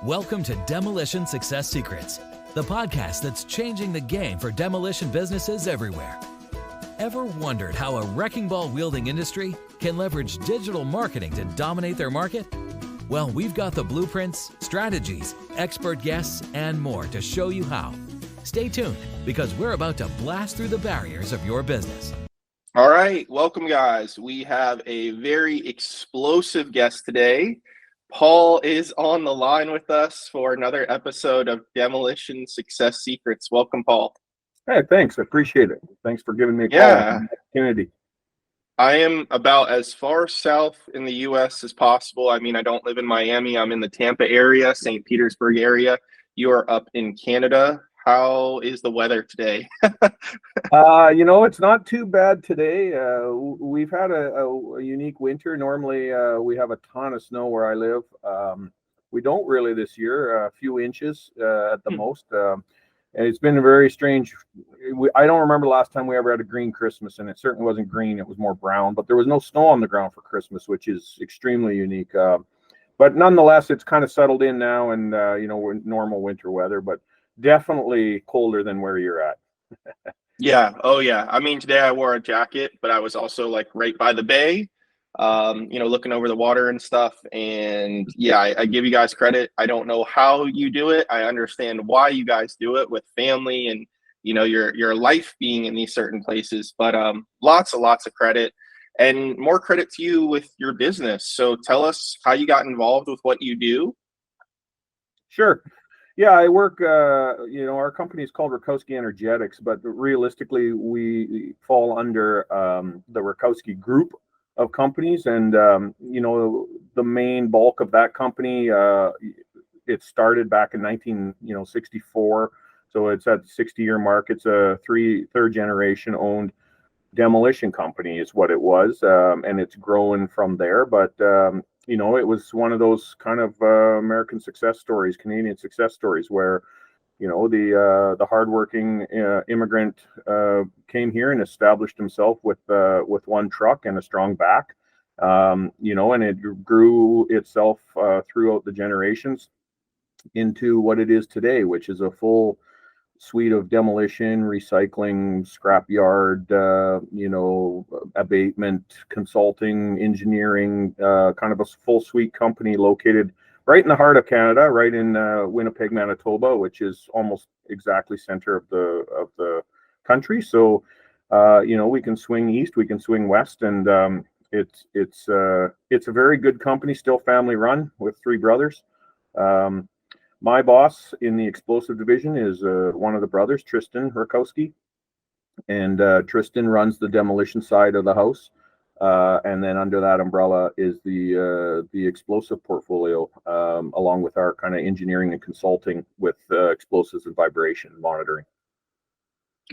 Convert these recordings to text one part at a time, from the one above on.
Welcome to Demolition Success Secrets, the podcast that's changing the game for demolition businesses everywhere. Ever wondered how a wrecking ball wielding industry can leverage digital marketing to dominate their market? Well, we've got the blueprints, strategies, expert guests, and more to show you how. Stay tuned, because we're about to blast through the barriers of your business. All right, welcome guys. We have a very explosive guest today. Paul is on the line with us for another episode of Demolition Success Secrets. Welcome, Paul. Hey, thanks. I appreciate it. Thanks for giving me a call. Yeah. Opportunity. I am about as far south in the U.S. as possible. I mean, I don't live in Miami. I'm in the Tampa area, St. Petersburg area. You are up in Canada. How is the weather today? It's not too bad today. We've had a unique winter. Normally, we have a ton of snow where I live. We don't really this year, a few inches at the most. And it's been very strange. I don't remember the last time we ever had a green Christmas, and it certainly wasn't green. It was more brown, but there was no snow on the ground for Christmas, which is extremely unique. But nonetheless, it's kind of settled in now, and we're in normal winter weather, but definitely colder than where you're at. Yeah. Oh, yeah. I mean, today I wore a jacket, but I was also like right by the bay, looking over the water and stuff. And yeah, I give you guys credit. I don't know how you do it. I understand why you guys do it with family and, your life being in these certain places, but lots of credit and more credit to you with your business. So tell us how you got involved with what you do. Sure. Yeah, I work, our company is called Rakowski Energetics, but realistically, we fall under the Rakowski group of companies. And, the main bulk of that company, it started back in 1964. So it's at the 60-year mark. It's a third generation owned demolition company is what it was. And it's grown from there. But, it was one of those kind of American success stories, Canadian success stories, where, the hardworking immigrant came here and established himself with one truck and a strong back, and it grew itself throughout the generations into what it is today, which is a full suite of demolition, recycling, scrapyard, abatement, consulting, engineering, kind of a full suite company located right in the heart of Canada, right in Winnipeg, Manitoba, which is almost exactly center of the country. So, we can swing east, we can swing west, and it's a very good company, still family run with three brothers. My boss in the explosive division is one of the brothers, Tristan Rakowski, and Tristan runs the demolition side of the house. And then under that umbrella is the explosive portfolio, along with our kind of engineering and consulting with explosives and vibration monitoring.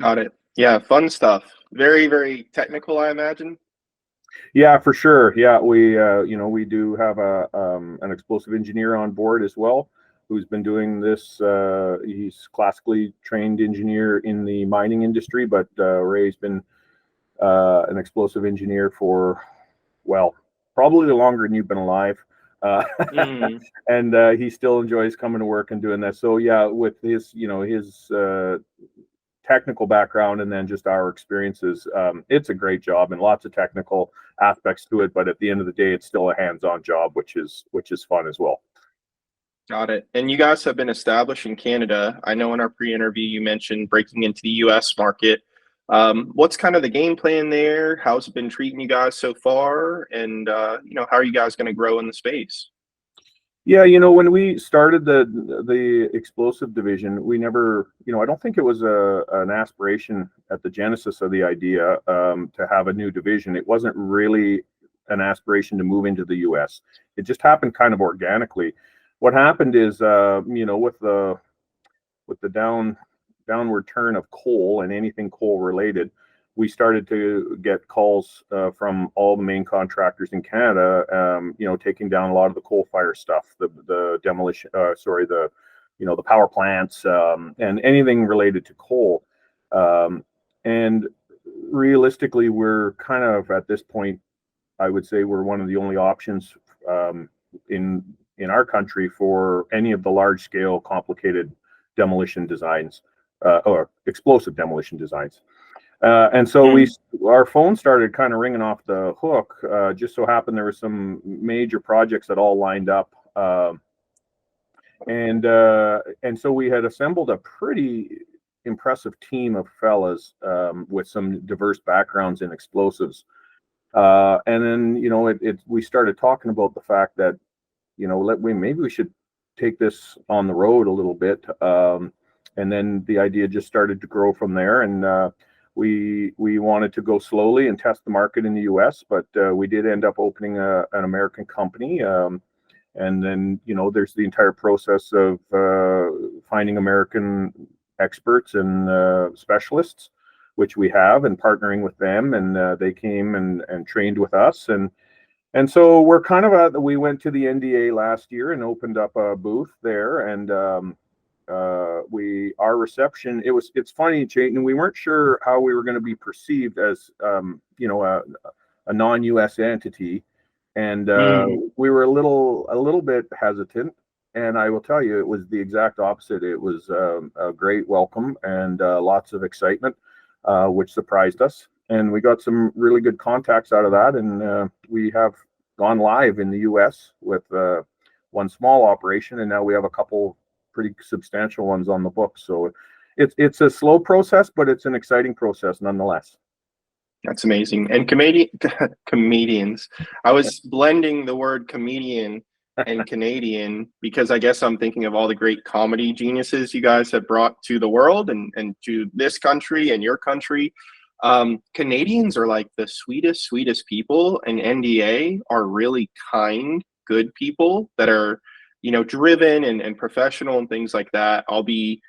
Got it. Yeah, fun stuff. Very, very technical, I imagine. Yeah, for sure. Yeah, we do have an explosive engineer on board as well, who's been doing this. He's classically trained engineer in the mining industry, but Ray's been an explosive engineer for, well, probably longer than you've been alive. And he still enjoys coming to work and doing that. So yeah, with his technical background and then just our experiences, it's a great job and lots of technical aspects to it. But at the end of the day, it's still a hands-on job, which is fun as well. Got it. And you guys have been established in Canada. I know in our pre-interview you mentioned breaking into the U.S. market. What's kind of the game plan there? How's it been treating you guys so far? And, how are you guys going to grow in the space? Yeah, when we started the explosive division, we never, I don't think it was an aspiration at the genesis of the idea to have a new division. It wasn't really an aspiration to move into the U.S. It just happened kind of organically. What happened is, with the downward turn of coal and anything coal related, we started to get calls from all the main contractors in Canada, taking down a lot of the coal fire stuff, the demolition, the power plants, and anything related to coal. And realistically, we're kind of at this point, I would say we're one of the only options in in our country for any of the large scale complicated demolition designs, or explosive demolition designs. And so our phone started kind of ringing off the hook. Just so happened there were some major projects that all lined up, and so we had assembled a pretty impressive team of fellas, with some diverse backgrounds in explosives. And then we started talking about the fact that maybe we should take this on the road a little bit. And then the idea just started to grow from there. And we wanted to go slowly and test the market in the U.S., but we did end up opening an American company. And then, there's the entire process of finding American experts and specialists, which we have, and partnering with them. And they came and trained with us. And so we're kind of we went to the NDA last year and opened up a booth there. And our reception, it's funny, Chayton, we weren't sure how we were going to be perceived as, a non-US entity. And we were a little bit hesitant, and I will tell you, it was the exact opposite. It was a great welcome and lots of excitement, which surprised us. And we got some really good contacts out of that. And we have gone live in the US with one small operation, and now we have a couple pretty substantial ones on the books. So it's a slow process, but it's an exciting process nonetheless. That's amazing. And comedians, I was blending the word comedian and Canadian because I guess I'm thinking of all the great comedy geniuses you guys have brought to the world and to this country and your country. Canadians are like the sweetest people, and NDA are really kind, good people that are, driven and professional and things like that. I'll be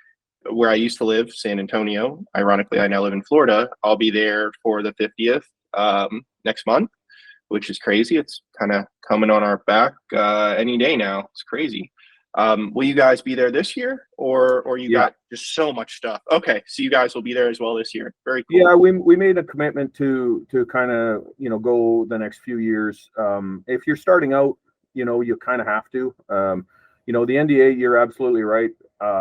where I used to live, San Antonio. Ironically, I now live in Florida. I'll be there for the 50th next month, which is crazy. It's kind of coming on our back any day now. It's crazy. Will you guys be there this year, or you got just so much stuff? Okay, so you guys will be there as well this year. Very cool. Yeah, we made a commitment to kind of go the next few years. If you're starting out, you kind of have to. The NDA, you're absolutely right.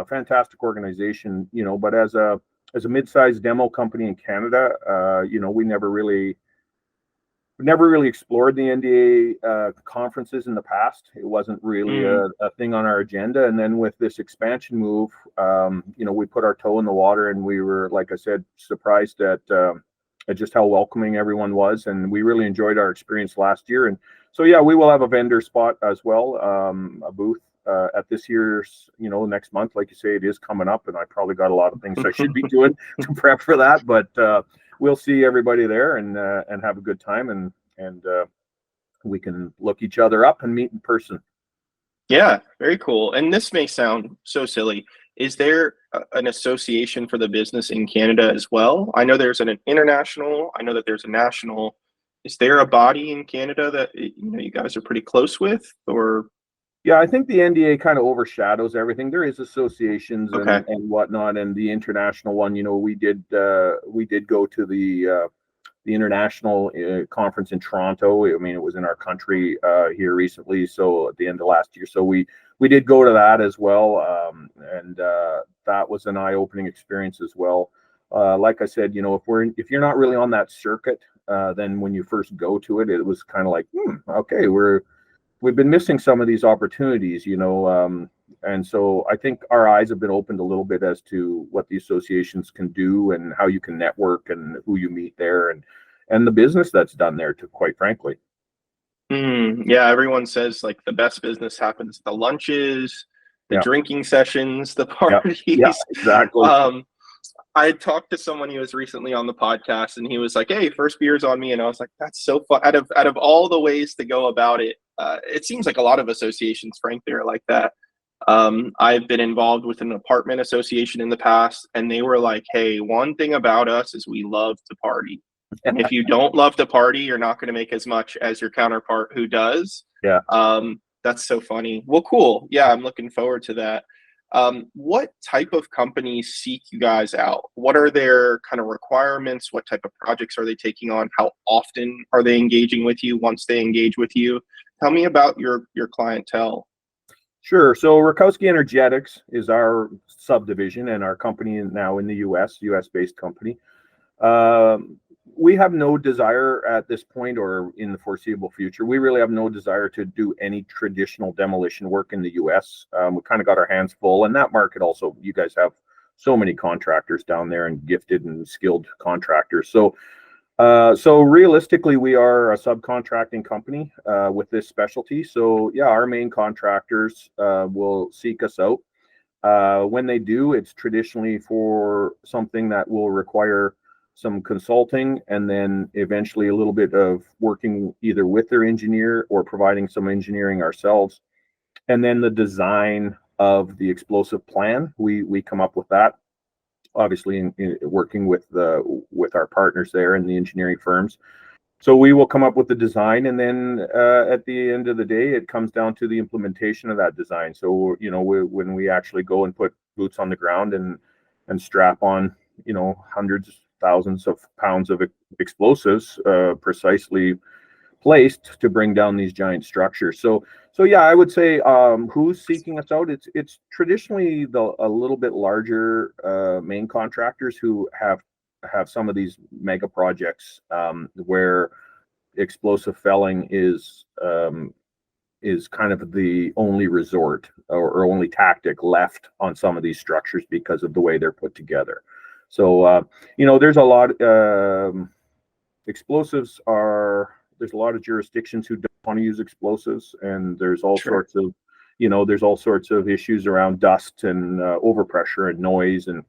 Fantastic organization, but as a mid-sized demo company in Canada, we never really explored the NDA conferences in the past. It wasn't really a thing on our agenda. And then with this expansion move, we put our toe in the water, and we were, like I said, surprised at just how welcoming everyone was. And we really enjoyed our experience last year. And so, we will have a vendor spot as well, a booth at this year's, next month. Like you say, it is coming up, and I probably got a lot of things I should be doing to prep for that. But we'll see everybody there and have a good time, and we can look each other up and meet in person. Yeah, very cool. And this may sound so silly. Is there an association for the business in Canada as well? I know there's an international. I know that there's a national. Is there a body in Canada that you guys are pretty close with, or? Yeah, I think the NDA kind of overshadows everything. There is associations and whatnot, and the international one. We did go to the international conference in Toronto. I mean, it was in our country here recently, so at the end of last year. So we did go to that as well, and that was an eye-opening experience as well. Like I said, if you're not really on that circuit, then when you first go to it, it was kind of like, okay, we've been missing some of these opportunities, and so I think our eyes have been opened a little bit as to what the associations can do and how you can network and who you meet there and the business that's done there, too, quite frankly. Yeah, everyone says like the best business happens at the lunches, the drinking sessions, the parties. Yeah, exactly. I talked to someone who was recently on the podcast, and he was like, "Hey, first beer's on me," and I was like, "That's so fun." Out of all the ways to go about it, it seems like a lot of associations, frankly, are like that. I've been involved with an apartment association in the past, and they were like, "Hey, one thing about us is we love to party, and if you don't love to party, you're not going to make as much as your counterpart who does." Yeah. That's so funny. Well, cool. Yeah, I'm looking forward to that. What type of companies seek you guys out? What are their kind of requirements? What type of projects are they taking on? How often are they engaging with you once they engage with you? Tell me about your clientele. Sure. So Rakowski Energetics is our subdivision and our company now in the US based company. Um, we have no desire at this point or in the foreseeable future. We really have no desire to do any traditional demolition work in the US. We kind of got our hands full, and that market also, you guys have so many contractors down there and gifted and skilled contractors. So realistically, we are a subcontracting company with this specialty. So yeah, our main contractors will seek us out. When they do, it's traditionally for something that will require some consulting and then eventually a little bit of working either with their engineer or providing some engineering ourselves. And then the design of the explosive plan, we come up with that, obviously in working with our partners there in the engineering firms. So we will come up with the design, and then at the end of the day, it comes down to the implementation of that design. So when we actually go and put boots on the ground and strap on hundreds, thousands of pounds of explosives precisely placed to bring down these giant structures. So yeah, I would say who's seeking us out? It's traditionally a little bit larger main contractors who have some of these mega projects where explosive felling is kind of the only resort or only tactic left on some of these structures because of the way they're put together. So there's a lot. Explosives are. There's a lot of jurisdictions who don't want to use explosives, and there's all sorts of, there's all sorts of issues around dust and overpressure and noise, and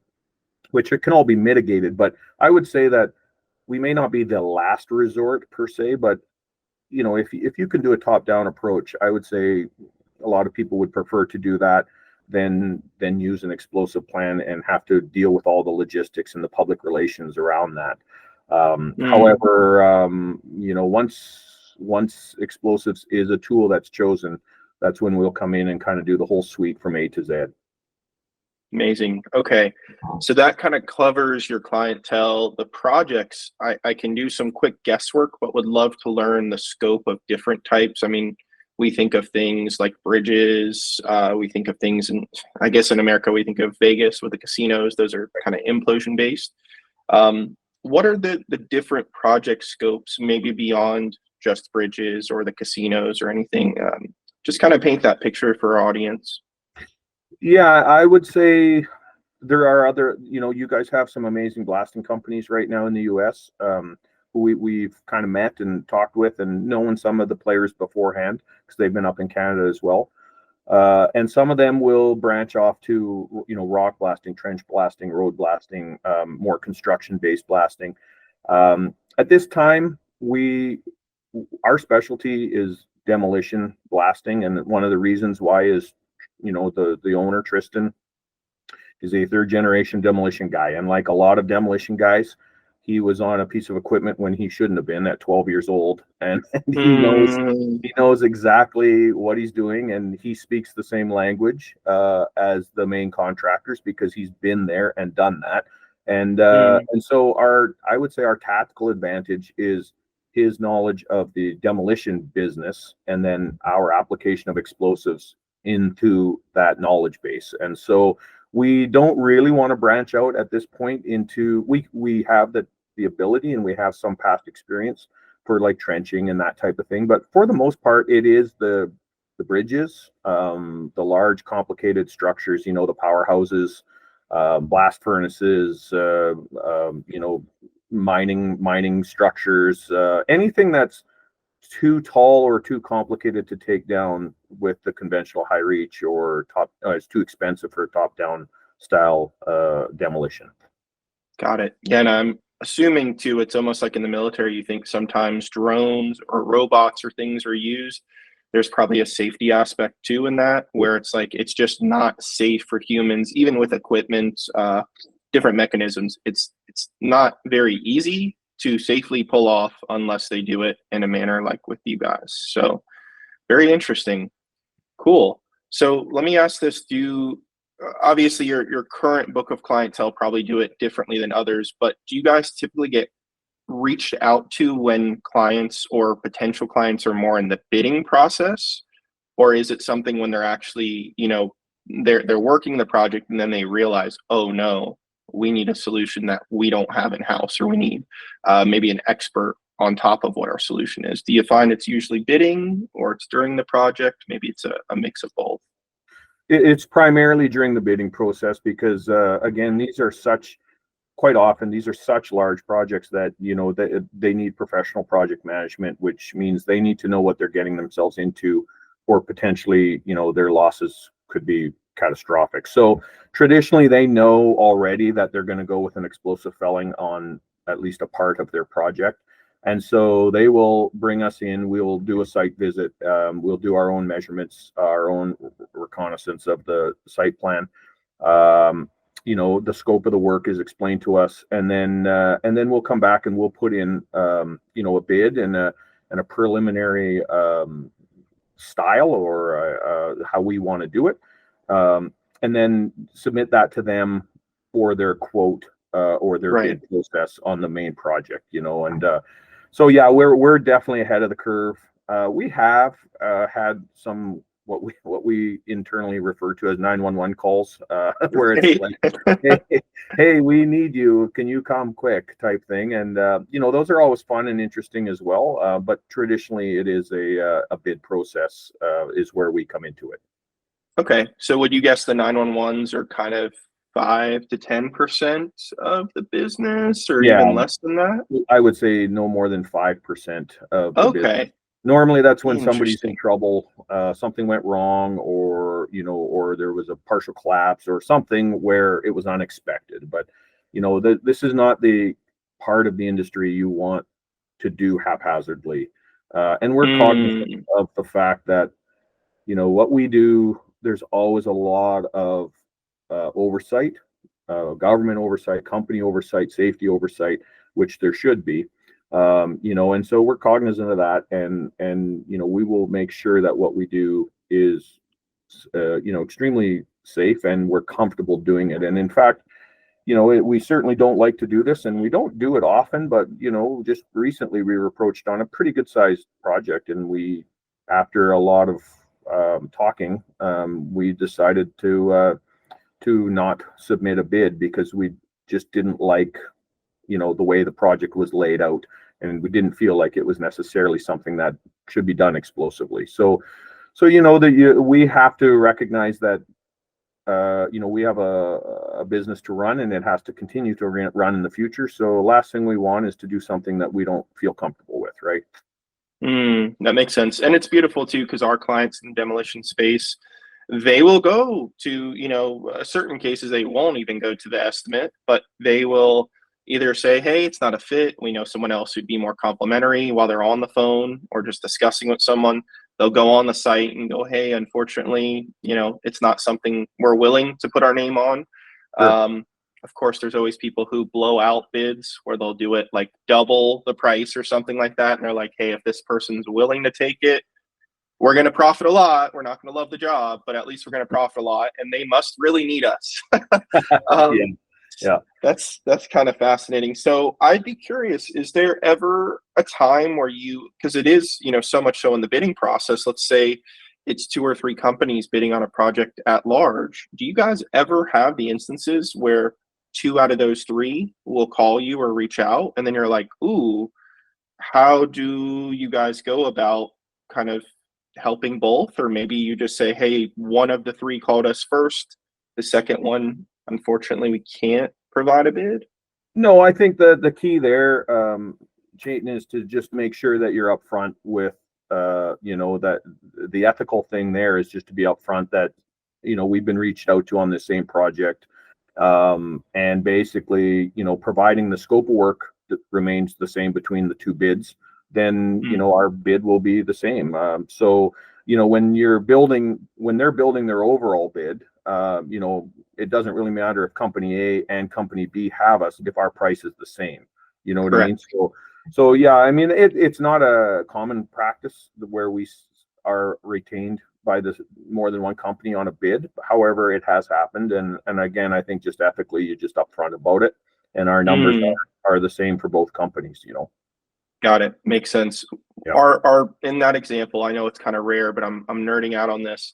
which it can all be mitigated. But I would say that we may not be the last resort per se, but if you can do a top-down approach, I would say a lot of people would prefer to do that than use an explosive plan and have to deal with all the logistics and the public relations around that. However, once explosives is a tool that's chosen, that's when we'll come in and kind of do the whole suite from A to Z. Amazing. Okay. So that kind of covers your clientele. The projects, I can do some quick guesswork, but would love to learn the scope of different types. I mean, we think of things like bridges. We think of things I guess in America, we think of Vegas with the casinos. Those are kind of implosion based. What are the different project scopes, maybe beyond just bridges or the casinos or anything? Just kind of paint that picture for our audience. Yeah, I would say there are other, you guys have some amazing blasting companies right now in the US who we've kind of met and talked with and known some of the players beforehand because they've been up in Canada as well. And some of them will branch off to, rock blasting, trench blasting, road blasting, more construction-based blasting. At this time, our specialty is demolition blasting, and one of the reasons why is, the owner, Tristan, is a third-generation demolition guy. And like a lot of demolition guys, he was on a piece of equipment when he shouldn't have been at 12 years old, and he knows exactly what he's doing, and he speaks the same language as the main contractors because he's been there and done that. And so I would say our tactical advantage is his knowledge of the demolition business and then our application of explosives into that knowledge base. And so we don't really want to branch out at this point into we have the ability and we have some past experience for like trenching and that type of thing, but for the most part it is the bridges, the large complicated structures, the powerhouses, blast furnaces, mining structures, anything that's too tall or too complicated to take down with the conventional high reach or it's too expensive for top down style demolition. Got it. Yeah, and I'm assuming too, it's almost like in the military, you think sometimes drones or robots or things are used. There's probably a safety aspect too in that, where it's like it's just not safe for humans, even with equipment, different mechanisms. It's not very easy to safely pull off unless they do it in a manner like with you guys. So very interesting. Cool. So let me ask this: obviously your current book of clientele probably do it differently than others, but do you guys typically get reached out to when clients or potential clients are more in the bidding process, Or is it something when they're actually, they're working the project and then they realize, oh no, we need a solution that we don't have in house, or we need maybe an expert on top of what our solution is? Do you find it's usually bidding, or it's during the project? Maybe it's a mix of both. It's primarily during the bidding process because, again, quite often these are such large projects that, they need professional project management, which means they need to know what they're getting themselves into, or potentially, their losses could be catastrophic. So traditionally they know already that they're going to go with an explosive felling on at least a part of their project. And so they will bring us in, we'll do a site visit, we'll do our own measurements, our own reconnaissance of the site plan. The scope of the work is explained to us, and then we'll come back and we'll put in, a bid and a preliminary style, or how we want to do it, and then submit that to them for their quote, or their Right. bid process on the main project, and so yeah, we're definitely ahead of the curve. We have had some what we internally refer to as 911 calls, where it's like, hey, we need you. Can you come quick type thing? And those are always fun and interesting as well. But traditionally, it is a bid process is where we come into it. Okay, so would you guess the 911s are kind of 5 to 10% of the business, or Yeah, even less than that? I would say no more than 5% of the business. Okay, Normally, that's when somebody's in interesting. trouble, something went wrong, or or there was a partial collapse or something where it was unexpected. But this is not the part of the industry you want to do haphazardly, and we're cognizant Mm, of the fact that what we do. There's always a lot of oversight, government oversight, company oversight, safety oversight, which there should be. And so we're cognizant of that, and we will make sure that what we do is extremely safe, and we're comfortable doing it. And in fact, we certainly don't like to do this, and we don't do it often, but just recently we were approached on a pretty good sized project, and after a lot of talking, we decided to not submit a bid because we just didn't like the way the project was laid out, and we didn't feel like it was necessarily something that should be done explosively. So that we have to recognize that we have a business to run, and it has to continue to run in the future. So last thing we want is to do something that we don't feel comfortable with, right? that makes sense. And it's beautiful too, because our clients in the demolition space, they will go to, certain cases, they won't even go to the estimate, but they will either say, hey, it's not a fit. We know someone else who'd be more complimentary while they're on the phone or just discussing with someone. They'll go on the site and go, hey, unfortunately, it's not something we're willing to put our name on. Sure. Of course, there's always people who blow out bids where they'll do it like double the price or something like that. And they're like, hey, if this person's willing to take it, we're going to profit a lot. We're not going to love the job, but at least we're going to profit a lot, and they must really need us. Yeah. um, Yeah. that's kind of fascinating. So I'd be curious, is there ever a time where because it is, so much so in the bidding process, let's say it's 2 or 3 companies bidding on a project at large. Do you guys ever have the instances where 2 out of those 3 will call you or reach out, and then you're like, ooh, how do you guys go about kind of helping both? Or maybe you just say, hey, one of the 3 called us first, the second one, unfortunately, we can't provide a bid. No, I think the key there, Chayton, is to just make sure that you're upfront with, that the ethical thing there is just to be upfront that, we've been reached out to on the same project, and basically, providing the scope of work that remains the same between the 2 bids, then, our bid will be the same. So, when they're building their overall bid, it doesn't really matter if company A and company B have us if our price is the same. You know what I mean? Correct. So yeah, I mean, it's not a common practice where we are retained by this more than one company on a bid. However, it has happened, and again, I think just ethically, you're just upfront about it, and our numbers are the same for both companies. Got it. Makes sense. Yeah. Are in that example, I know it's kind of rare, but I'm nerding out on this.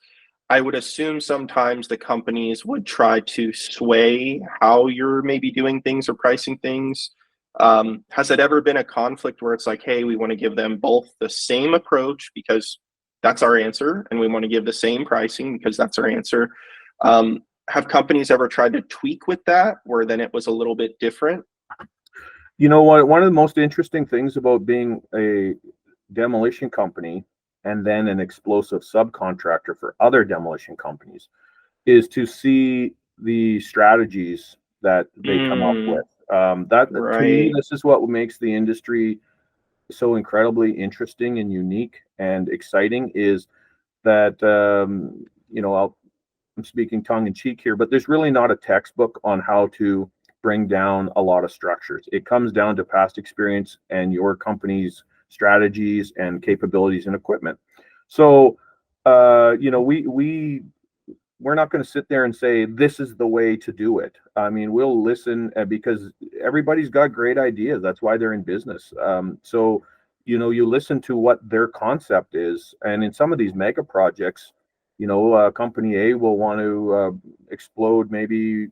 I would assume sometimes the companies would try to sway how you're maybe doing things or pricing things. Has it ever been a conflict where it's like, hey, we want to give them both the same approach because that's our answer, and we want to give the same pricing because that's our answer? Have companies ever tried to tweak with that, where then it was a little bit different? You know what? One of the most interesting things about being a demolition company and then an explosive subcontractor for other demolition companies is to see the strategies that they come up Mm, with. That to me, right. this is what makes the industry so incredibly interesting and unique and exciting. Is that I'm speaking tongue in cheek here, but there's really not a textbook on how to bring down a lot of structures. It comes down to past experience and your company's strategies and capabilities and equipment. So, we're not going to sit there and say this is the way to do it. I mean, we'll listen because everybody's got great ideas. That's why they're in business. You listen to what their concept is, and in some of these mega projects, company A will want to explode maybe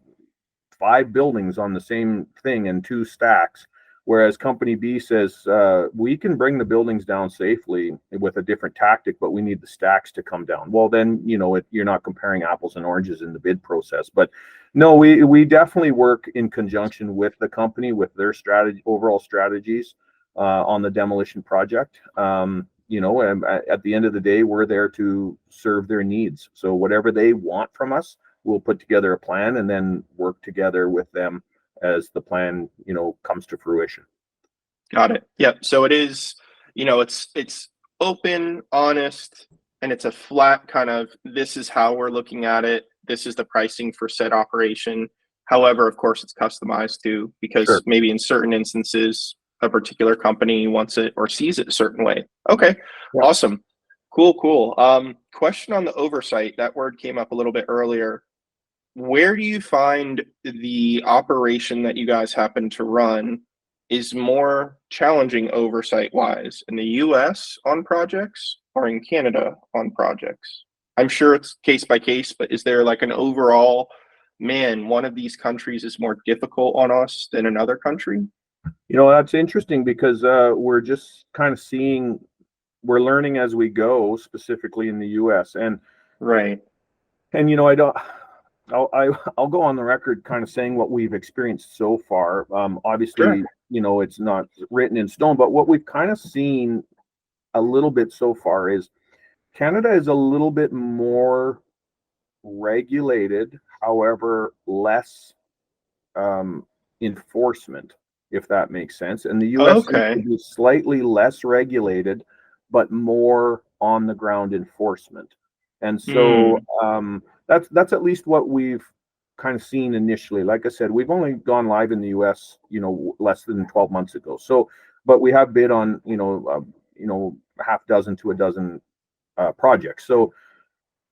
5 buildings on the same thing in 2 stacks, whereas company B says we can bring the buildings down safely with a different tactic, but we need the stacks to come down. Well, then you're not comparing apples and oranges in the bid process. But no, we definitely work in conjunction with the company with their overall strategies on the demolition project. And at the end of the day, we're there to serve their needs. So whatever they want from us, we'll put together a plan and then work together with them as the plan, comes to fruition. Got it. Yep. So it is, it's open, honest, and it's a flat kind of, this is how we're looking at it. This is the pricing for said operation. However, of course, it's customized too, because Sure. maybe in certain instances, a particular company wants it or sees it a certain way. Okay. Yeah. Awesome. Cool, cool. Question on the oversight. That word came up a little bit earlier. Where do you find the operation that you guys happen to run is more challenging oversight wise, in the US on projects or in Canada on projects? I'm sure it's case by case, but is there like an overall, man, one of these countries is more difficult on us than another country? That's interesting because we're just kind of we're learning as we go, specifically in the US. Right. I don't. I'll go on the record kind of saying what we've experienced so far. Sure. Obviously, it's not written in stone, but what we've kind of seen a little bit so far is Canada is a little bit more regulated, however, less enforcement, if that makes sense. And the US seems to Okay. be slightly less regulated, but more on the ground enforcement. And so Hmm. that's at least what we've kind of seen initially. Like I said, we've only gone live in the US, less than 12 months ago. So, but we have bid on, half dozen to a dozen projects. So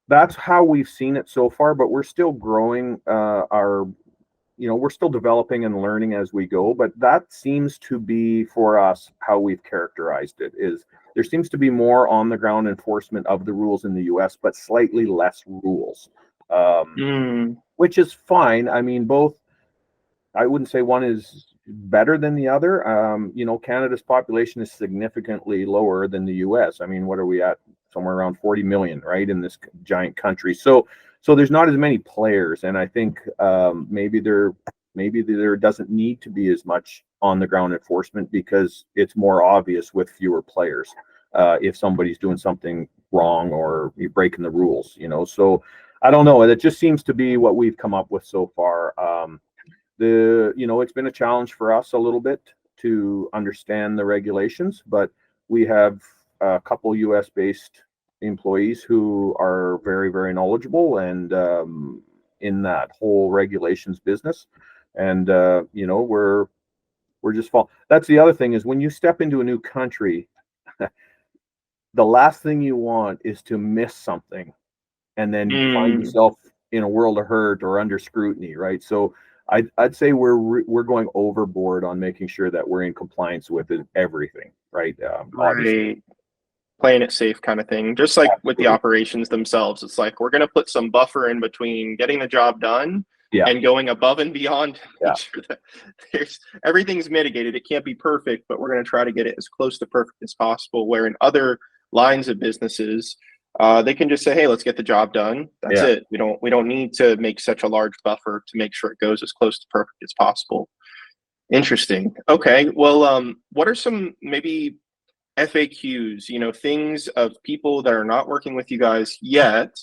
that's how we've seen it so far, but we're still growing we're still developing and learning as we go, but that seems to be for us how we've characterized it is there seems to be more on the ground enforcement of the rules in the US, but slightly less rules, Hmm. which is fine. I mean, both, I wouldn't say one is better than the other. Canada's population is significantly lower than the US. I mean, what are we at? Somewhere around 40 million, right, in this giant country. So there's not as many players, and I think maybe there doesn't need to be as much on the ground enforcement because it's more obvious with fewer players if somebody's doing something wrong or you're breaking the rules. So I don't know. It just seems to be what we've come up with so far. It's been a challenge for us a little bit to understand the regulations, but we have a couple US based employees who are very, very knowledgeable and in that whole regulations business. And we're just that's the other thing is when you step into a new country, the last thing you want is to miss something and then find Hmm. yourself in a world of hurt or under scrutiny, right? So I'd say we're going overboard on making sure that we're in compliance with everything, right? Obviously. Right. Playing it safe kind of thing. Just like with the operations themselves, it's like we're going to put some buffer in between getting the job done and going above and beyond to make sure that everything's mitigated. It can't be perfect, but we're going to try to get it as close to perfect as possible. Where in other lines of businesses, they can just say, "Hey, let's get the job done." That's it. We don't need to make such a large buffer to make sure it goes as close to perfect as possible. Interesting. Okay. Well, what are some maybe FAQs, things of people that are not working with you guys yet,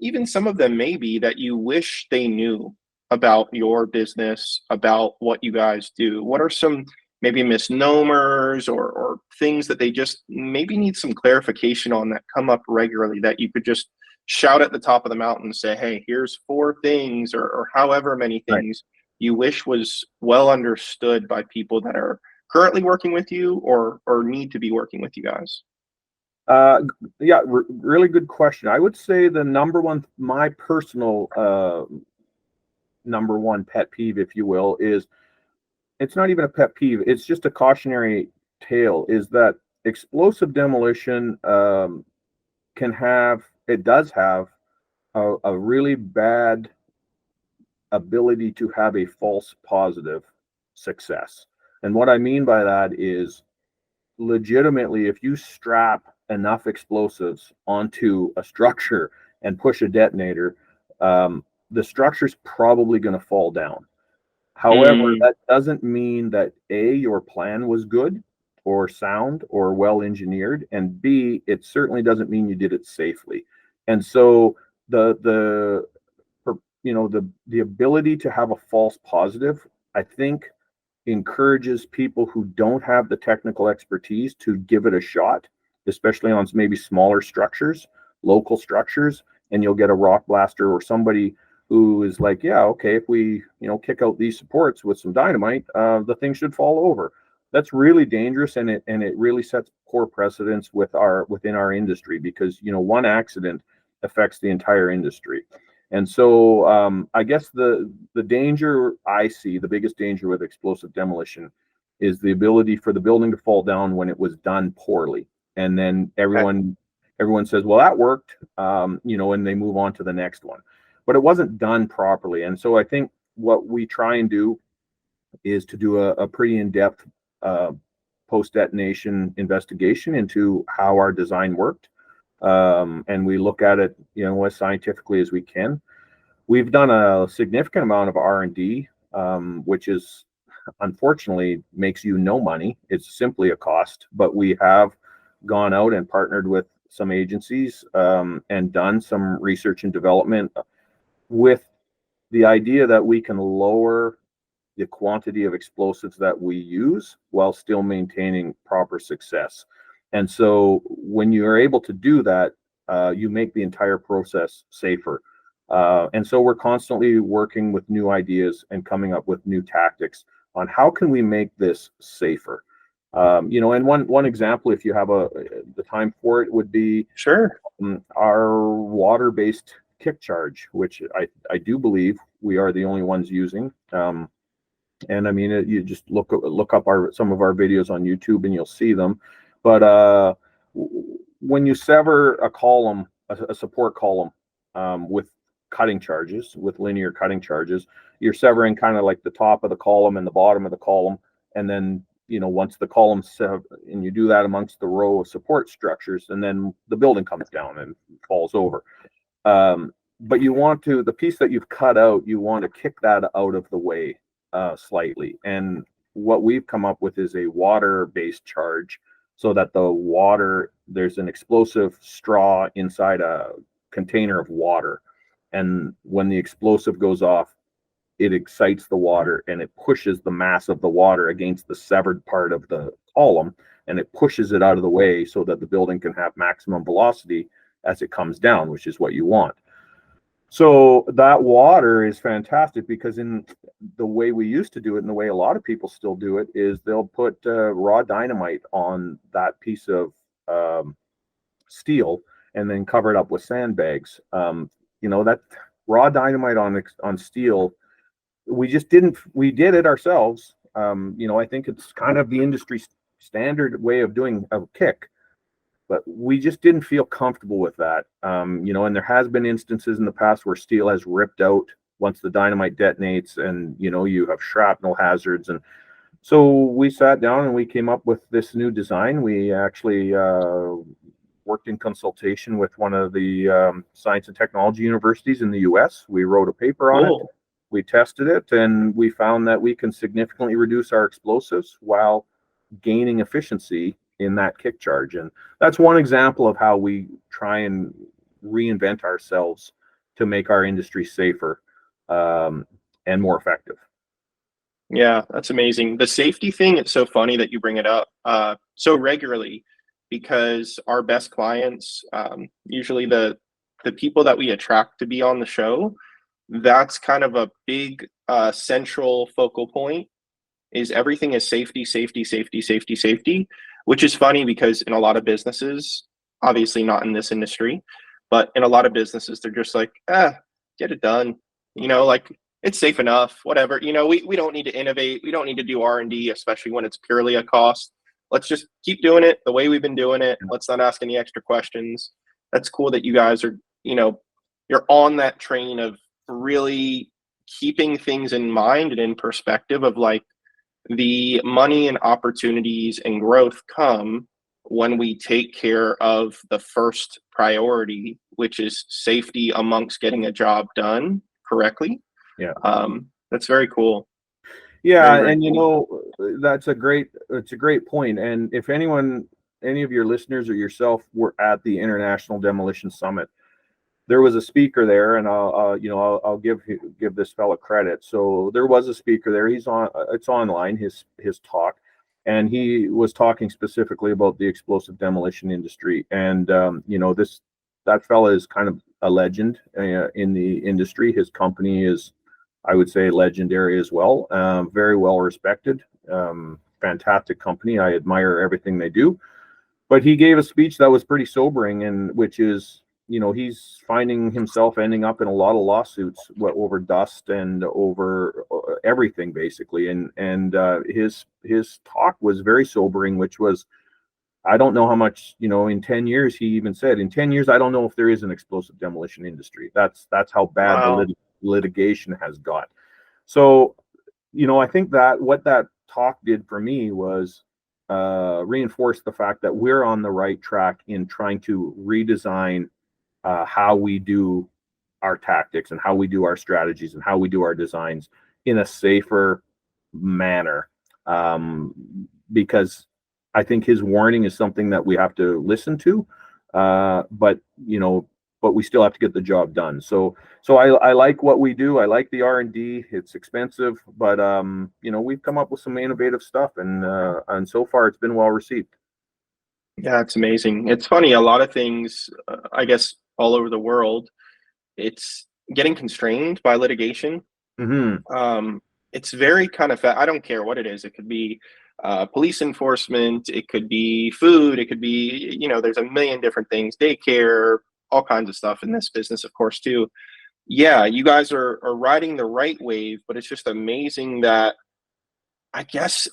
even some of them maybe that you wish they knew about your business, about what you guys do? What are some maybe misnomers or things that they just maybe need some clarification on that come up regularly that you could just shout at the top of the mountain and say, hey, here's 4 things or however many things you wish was well understood by people that are currently working with you or need to be working with you guys? Really good question. I would say the number one, my personal number one pet peeve, if you will, is it's not even a pet peeve. It's just a cautionary tale. Is that explosive demolition does have a really bad ability to have a false positive success. And what I mean by that is legitimately, if you strap enough explosives onto a structure and push a detonator, the structure's probably going to fall down. However, that doesn't mean that A, your plan was good or sound or well engineered, and B, it certainly doesn't mean you did it safely. And so the ability to have a false positive, I think, encourages people who don't have the technical expertise to give it a shot, especially on maybe smaller structures, local structures, and you'll get a rock blaster or somebody who is like, yeah, okay, if we kick out these supports with some dynamite, the thing should fall over. That's really dangerous, and it really sets poor precedents within our industry, because one accident affects the entire industry. And so I guess the danger I see, the biggest danger with explosive demolition, is the ability for the building to fall down when it was done poorly, and then everyone says, well, that worked, and they move on to the next one, but it wasn't done properly. And so I think what we try and do is to do a pretty in-depth post-detonation investigation into how our design worked. And we look at it, as scientifically as we can. We've done a significant amount of R&D, which is unfortunately makes you no money. It's simply a cost, but we have gone out and partnered with some agencies and done some research and development with the idea that we can lower the quantity of explosives that we use while still maintaining proper success. And so when you are able to do that, you make the entire process safer. And so we're constantly working with new ideas and coming up with new tactics on how can we make this safer. And one example, if you have the time for it, would be our water-based kick charge, which I do believe we are the only ones using. And I mean, you just look up some of our videos on YouTube and you'll see them. But when you sever a column, a support column, with cutting charges, with linear cutting charges, you're severing kind of like the top of the column and the bottom of the column. And then, once the column's and you do that amongst the row of support structures, and then the building comes down and falls over. But the piece that you've cut out, you want to kick that out of the way slightly. And what we've come up with is a water-based charge, so that there's an explosive straw inside a container of water. And when the explosive goes off, it excites the water and it pushes the mass of the water against the severed part of the column, and it pushes it out of the way so that the building can have maximum velocity as it comes down, which is what you want. So that water is fantastic, because in the way we used to do it, and the way a lot of people still do it, is they'll put raw dynamite on that piece of steel and then cover it up with sandbags. That raw dynamite on steel we just didn't, we did it ourselves. I think it's kind of the industry standard way of doing a kick, but we just didn't feel comfortable with that. And there has been instances in the past where steel has ripped out once the dynamite detonates, and you have shrapnel hazards. And so we sat down and we came up with this new design. We actually worked in consultation with one of the science and technology universities in the US. We wrote a paper on it. We tested it, and we found that we can significantly reduce our explosives while gaining efficiency in that kick charge. And that's one example of how we try and reinvent ourselves to make our industry safer and more effective. Yeah, that's amazing. The safety thing, it's so funny that you bring it up so regularly, because our best clients, usually the people that we attract to be on the show, that's kind of a big central focal point, is everything is safety, safety, safety, safety, safety, which is funny because in a lot of businesses, obviously not in this industry, but in a lot of businesses, they're just like, get it done. Like, it's safe enough, whatever. We don't need to innovate. We don't need to do R&D, especially when it's purely a cost. Let's just keep doing it the way we've been doing it. Let's not ask any extra questions. That's cool that you guys are, you're on that train of really keeping things in mind and in perspective of like, the money and opportunities and growth come when we take care of the first priority, which is safety amongst getting a job done correctly. Yeah. That's very cool. Yeah. Very, and cool. It's a great point. And if any of your listeners or yourself were at the International Demolition Summit, there was a speaker there, and I'll give this fella credit. So there was a speaker there. It's online, his talk, and he was talking specifically about the explosive demolition industry. And that fella is kind of a legend in the industry. His company is, I would say, legendary as well. Very well respected. Fantastic company. I admire everything they do. But he gave a speech that was pretty sobering, and which is, he's finding himself ending up in a lot of lawsuits over dust and over everything, basically. And his talk was very sobering, which was, I don't know how much, in 10 years, he even said, in 10 years, I don't know if there is an explosive demolition industry. That's how bad the litigation has got. So, I think that what that talk did for me was reinforce the fact that we're on the right track in trying to redesign how we do our tactics and how we do our strategies and how we do our designs in a safer manner. Because I think his warning is something that we have to listen to, but we still have to get the job done. So I like what we do. I like the R&D. It's expensive, but we've come up with some innovative stuff, and so far it's been well received. Yeah, it's amazing. It's funny, a lot of things, I guess, all over the world, it's getting constrained by litigation. Mm-hmm. It's very kind of, I don't care what it is. It could be police enforcement. It could be food. It could be, there's a million different things, daycare, all kinds of stuff in this business, of course, too. Yeah, you guys are riding the right wave, but it's just amazing that, I guess,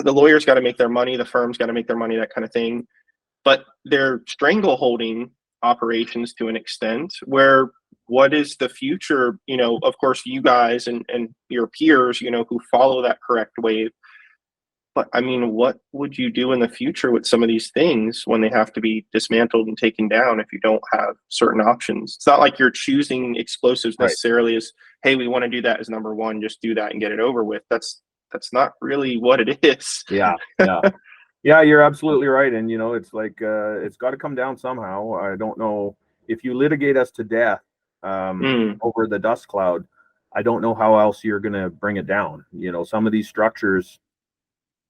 the lawyers got to make their money, the firms got to make their money, that kind of thing. But they're strangleholding operations to an extent where, what is the future? Of course, you guys and your peers, who follow that correct wave. But I mean, what would you do in the future with some of these things when they have to be dismantled and taken down if you don't have certain options? It's not like you're choosing explosives necessarily as, hey, we want to do that as number one, just do that and get it over with. That's not really what it is. Yeah. Yeah, you're absolutely right. And, it's like, it's got to come down somehow. I don't know if you litigate us to death over the dust cloud. I don't know how else you're going to bring it down. Some of these structures,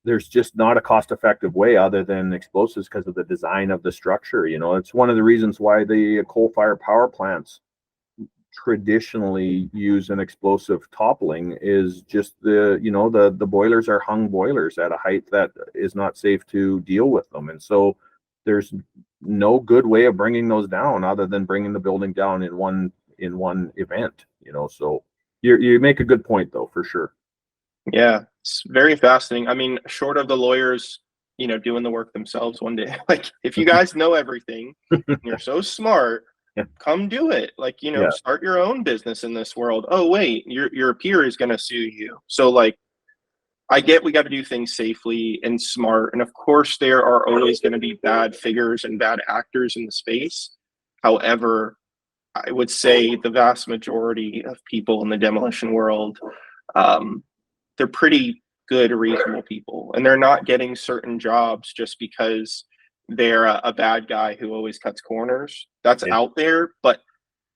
there's just not a cost-effective way other than explosives because of the design of the structure. It's one of the reasons why the coal-fired power plants traditionally use an explosive toppling, is just the boilers are hung boilers at a height that is not safe to deal with them. And so there's no good way of bringing those down other than bringing the building down in one event, so You make a good point though, for sure. Yeah, it's very fascinating. I mean, short of the lawyers, doing the work themselves one day, like if you guys know everything and you're so smart, Yeah. come do it. Like, Yeah. start your own business in this world. Oh, wait, your peer is going to sue you. So like, I get we got to do things safely and smart. And of course, there are always going to be bad figures and bad actors in the space. However, I would say the vast majority of people in the demolition world, they're pretty good, reasonable people, and they're not getting certain jobs just because they're a bad guy who always cuts corners. That's Yeah. out there, but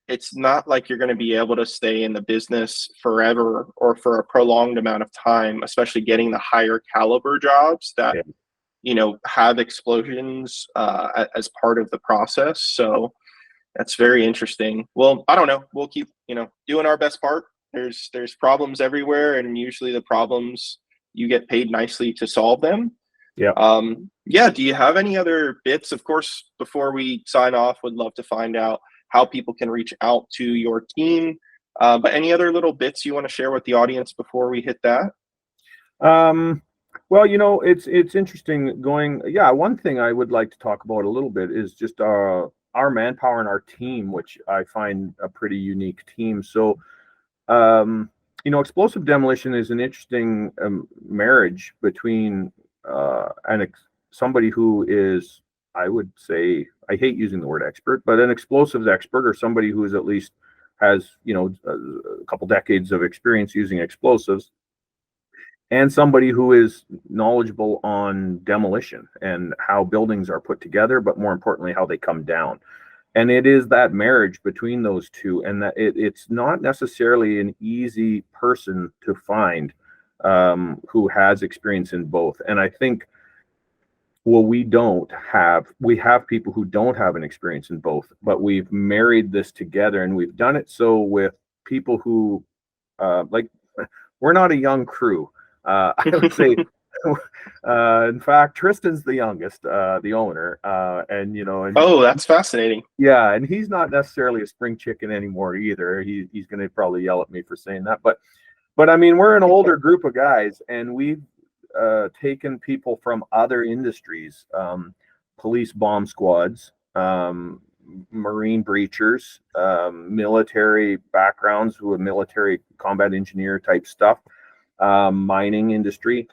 it's not like you're going to be able to stay in the business forever or for a prolonged amount of time, especially getting the higher caliber jobs that have explosions as part of the process. So that's very interesting. Well, I don't know. We'll keep doing our best part. There's problems everywhere, and usually the problems you get paid nicely to solve them. Yeah. Do you have any other bits? Of course, before we sign off, would love to find out how people can reach out to your team. But any other little bits you want to share with the audience before we hit that? Well, it's interesting going. Yeah, one thing I would like to talk about a little bit is just our manpower and our team, which I find a pretty unique team. So, explosive demolition is an interesting marriage between somebody who is, I would say, I hate using the word expert, but an explosives expert, or somebody who is at least has a couple decades of experience using explosives, and somebody who is knowledgeable on demolition and how buildings are put together, but more importantly, how they come down. And it is that marriage between those two, and that it's not necessarily an easy person to find who has experience in both. And I think, well, we have people who don't have an experience in both, but we've married this together, and we've done it so with people who, we're not a young crew. I would say, in fact, Tristan's the youngest, the owner, Oh, that's fascinating. Yeah, and he's not necessarily a spring chicken anymore either. He's going to probably yell at me for saying that, but I mean, we're an older group of guys, and we've taken people from other industries, police bomb squads, Marine breachers, military backgrounds, who are military combat engineer type stuff, mining industry,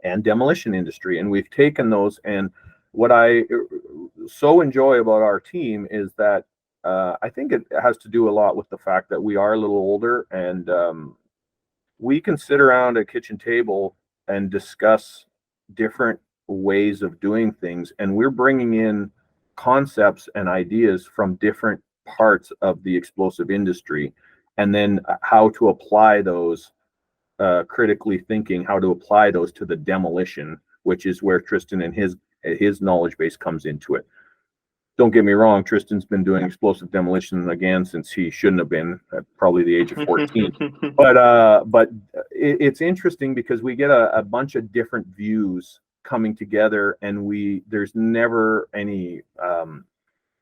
and demolition industry. And we've taken those, and what I so enjoy about our team is that I think it has to do a lot with the fact that we are a little older, and we can sit around a kitchen table and discuss different ways of doing things, and we're bringing in concepts and ideas from different parts of the explosive industry, and then how to apply those, critically thinking how to apply those to the demolition, which is where Tristan and his knowledge base comes into it. Don't get me wrong, Tristan's been doing explosive demolition again since he shouldn't have been, at probably the age of 14. But it's interesting because we get a bunch of different views coming together, and there's never any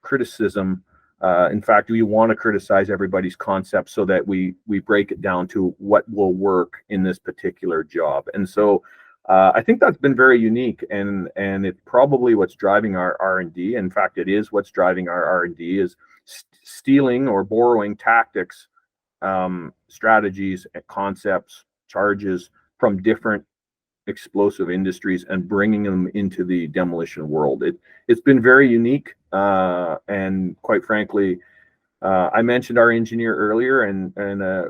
criticism. In fact, we want to criticize everybody's concept so that we break it down to what will work in this particular job. And so I think that's been very unique, and it's probably what's driving our R&D. In fact, it is what's driving our R&D, is stealing or borrowing tactics, strategies, concepts, charges from different explosive industries and bringing them into the demolition world. It's been very unique, and quite frankly, I mentioned our engineer earlier, and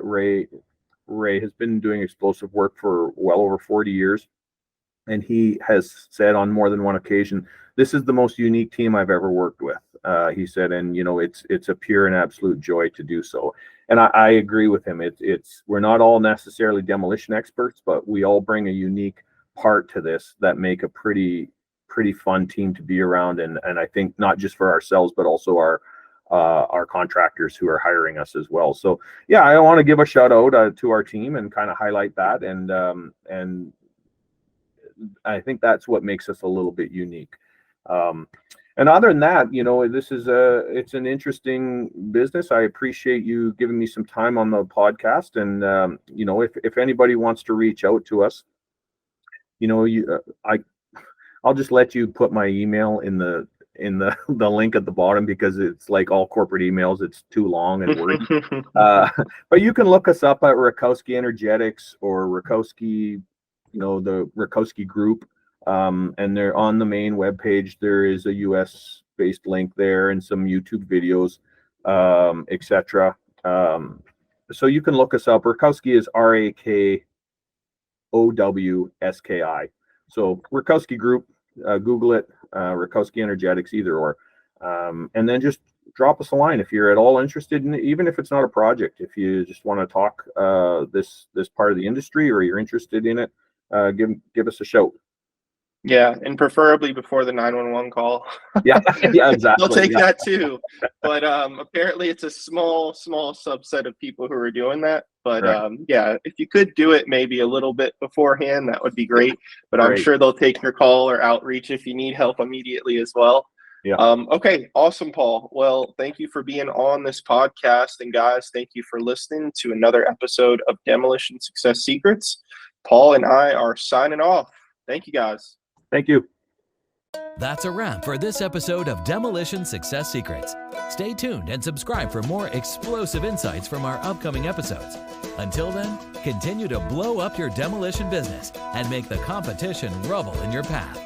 Ray has been doing explosive work for well over 40 years. And he has said on more than one occasion, this is the most unique team I've ever worked with. He said, and it's a pure and absolute joy to do so. And I agree with him. We're not all necessarily demolition experts, but we all bring a unique part to this that make a pretty fun team to be around. And I think not just for ourselves, but also our contractors who are hiring us as well. So yeah, I want to give a shout out to our team and kind of highlight that. And I think that's what makes us a little bit unique. And other than that, this is it's an interesting business. I appreciate you giving me some time on the podcast. And, if anybody wants to reach out to us, I'll just let you put my email in the the link at the bottom, because it's like all corporate emails. It's too long and wordy. But you can look us up at Rakowski Energetics or Rakowski, the Rakowski Group. And they're on the main webpage. There is a US based link there and some YouTube videos, etc. So you can look us up. Rakowski is RAKOWSKI. So Rakowski Group, Google it, Rakowski Energetics, either or. And then just drop us a line if you're at all interested in it, even if it's not a project. If you just want to talk this part of the industry, or you're interested in it, give us a shout. Yeah, and preferably before the 911 call. Yeah, exactly. They'll take that too. But apparently it's a small subset of people who are doing that. But right. If you could do it maybe a little bit beforehand, that would be great. But Great. I'm sure they'll take your call or outreach if you need help immediately as well. Yeah. Okay, awesome, Paul. Well, thank you for being on this podcast. And guys, thank you for listening to another episode of Demolition Success Secrets. Paul and I are signing off. Thank you, guys. Thank you. That's a wrap for this episode of Demolition Success Secrets. Stay tuned and subscribe for more explosive insights from our upcoming episodes. Until then, continue to blow up your demolition business and make the competition rubble in your path.